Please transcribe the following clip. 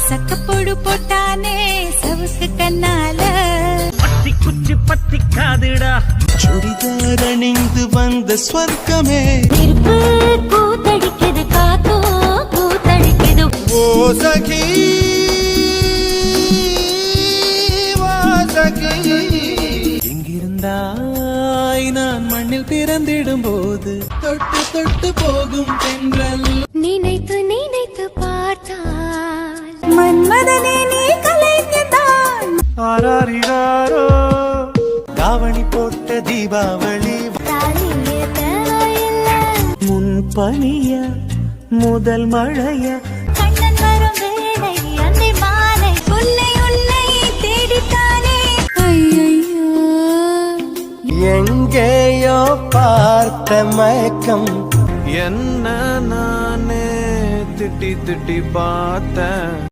சக்கப்போடு போட்டானே சவுக்கு கண்ணால பத்தி குச்சி பத்தி காதுடா சுடிதார் அணிந்து வந்த ஸ்வர்க்கமே நெருப்பு கூத்தடிக்குது காத்தோ கூத்தடிக்குது ஓ சகி எங்கிருந்தாய் நான் மண்ணில் பிறந்திடும் போது தொட்டு தொட்டு போகும் தென்றல் நினைத்து நினைத்து பார்த்தால் மன்மதனே நீ கலைஞதான் ஆராரிராரோ தாவணி போட்ட தீபாவளி முன் பனிய முதல் மழைய கண்ணன் வரும் வேளை அன்னை மாலை உன்னை உன்னை தேடித்தானே ஐயையோ எங்கேயோ பார்த்த மயக்கம் என்ன நானே திட்டி திட்டி பார்த்த